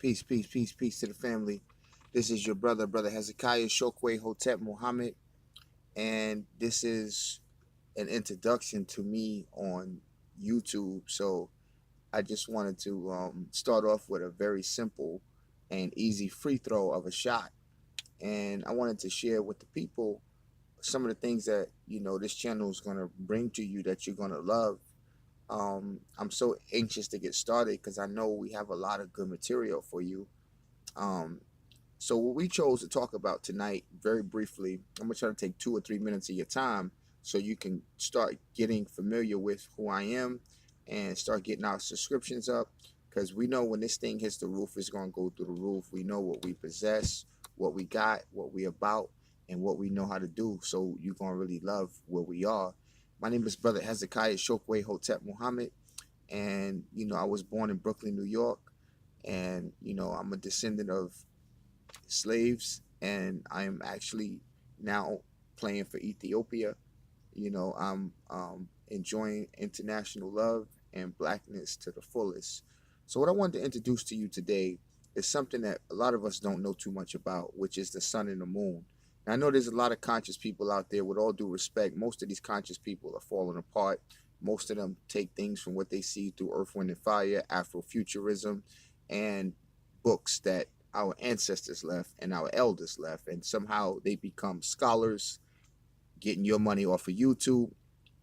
Peace, peace, peace, peace to the family. This is your brother Hezekiah Shokwe Hotep Muhammad, and this is an introduction to me on YouTube. So I just wanted to start off with a very simple and easy free throw of a shot, and I wanted to share with the people some of the things that this channel is going to bring to you that you're going to love. I'm so anxious to get started because I know we have a lot of good material for you. Um, So what we chose to talk about tonight, very briefly, I'm gonna try to take 2 or 3 minutes of your time so you can start getting familiar with who I am and start getting our subscriptions up. Because we know when this thing hits the roof, it's gonna go through the roof. We know what we possess, what we got, what we about, and what we know how to do. So you're gonna really love where we are. My name is Brother Hezekiah Shokwe Hotep Muhammad, and I was born in Brooklyn, New York, and I'm a descendant of slaves, and I am actually now playing for Ethiopia. I'm enjoying international love and blackness to the fullest. So, what I wanted to introduce to you today is something that a lot of us don't know too much about, which is the sun and the moon. Now, I know there's a lot of conscious people out there. With all due respect, most of these conscious people are falling apart. Most of them take things from what they see through Earth, Wind, and Fire, Afrofuturism, and books that our ancestors left and our elders left, and somehow they become scholars, getting your money off of YouTube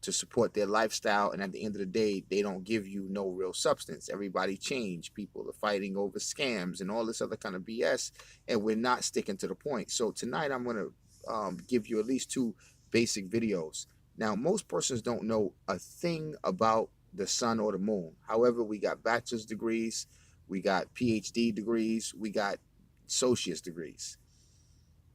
to support their lifestyle. And at the end of the day, they don't give you no real substance. Everybody changed. People are fighting over scams and all this other kind of BS, and we're not sticking to the point. So tonight, I'm going to give you at least two basic videos. Now, most persons don't know a thing about the sun or the moon. However, we got bachelor's degrees, we got PhD degrees, we got associate's degrees.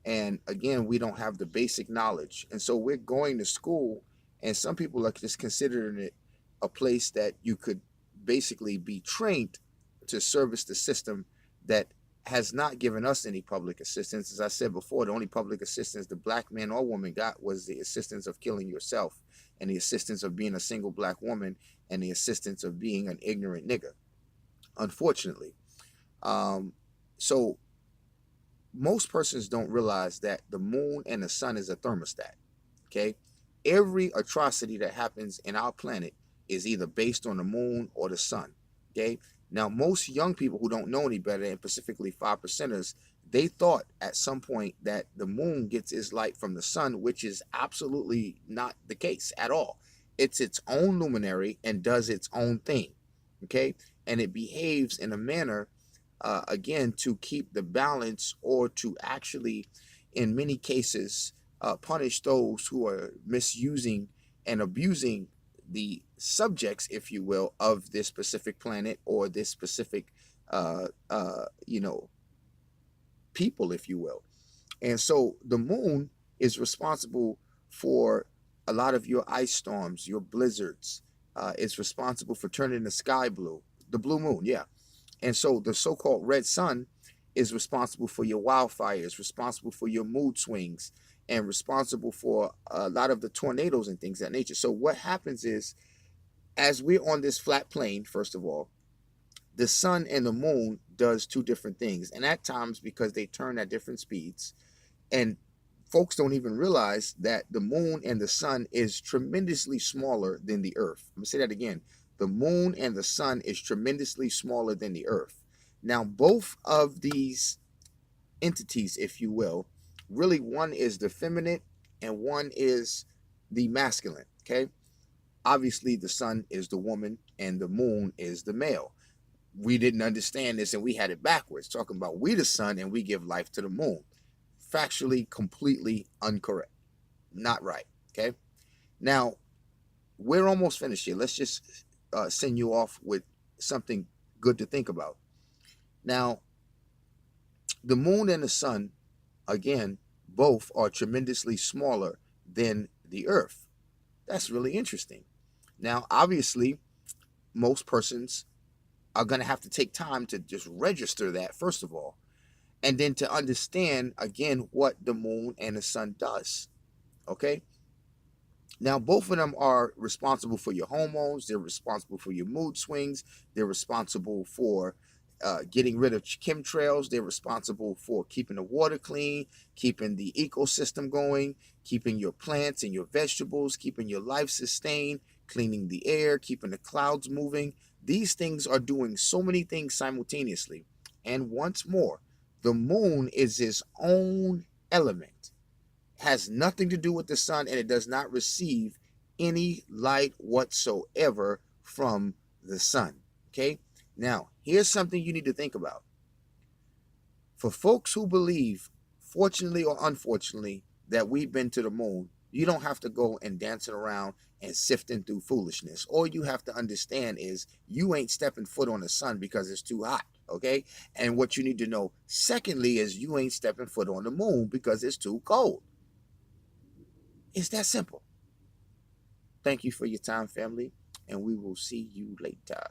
And again, we don't have the basic knowledge. And so we're going to school, and some people are just considering it a place that you could basically be trained to service the system that has not given us any public assistance. As I said before, the only public assistance the black man or woman got was the assistance of killing yourself, and the assistance of being a single black woman, and the assistance of being an ignorant nigger, unfortunately. So most persons don't realize that the moon and the sun is a thermostat. Okay, every atrocity that happens in our planet is either based on the moon or the sun. Okay, now most young people who don't know any better, and specifically 5%ers, they thought at some point that the moon gets its light from the sun, which is absolutely not the case at all. It's its own luminary and does its own thing. Okay, and it behaves in a manner, again, to keep the balance, or to actually, in many cases, punish those who are misusing and abusing the subjects, if you will, of this specific planet or this specific, uh, uh, you know, people, if you will. And so the moon is responsible for a lot of your ice storms, your blizzards. It's responsible for turning the sky blue, the blue moon, yeah. And so the so-called red sun is responsible for your wildfires, responsible for your mood swings, and responsible for a lot of the tornadoes and things of that nature. So what happens is, as we're on this flat plane, first of all, the sun and the moon does two different things. And at times, because they turn at different speeds, and folks don't even realize that the moon and the sun is tremendously smaller than the earth. I'm gonna say that again. The moon and the sun is tremendously smaller than the earth. Now, both of these entities, if you will, really, one is the feminine and one is the masculine. Okay. Obviously, the sun is the woman and the moon is the male. We didn't understand this and we had it backwards, talking about we the sun and we give life to the moon. Factually completely incorrect. Not right. Okay. Now, we're almost finished here. Let's just send you off with something good to think about. Now, the moon and the sun, again, both are tremendously smaller than the earth. That's really interesting. Now, obviously, most persons are going to have to take time to just register that, first of all, and then to understand, again, what the moon and the sun does. Okay. Now, both of them are responsible for your hormones. They're responsible for your mood swings. They're responsible for getting rid of chemtrails. They're responsible for keeping the water clean, keeping the ecosystem going, keeping your plants and your vegetables, keeping your life sustained, cleaning the air, keeping the clouds moving. These things are doing so many things simultaneously. And once more, the moon is its own element, has nothing to do with the sun, and it does not receive any light whatsoever from the sun. Okay? Now, here's something you need to think about. For folks who believe, fortunately or unfortunately, that we've been to the moon, you don't have to go and dancing around and sifting through foolishness. All you have to understand is you ain't stepping foot on the sun because it's too hot. Okay? And what you need to know, secondly, is you ain't stepping foot on the moon because it's too cold. It's that simple. Thank you for your time, family, and we will see you later.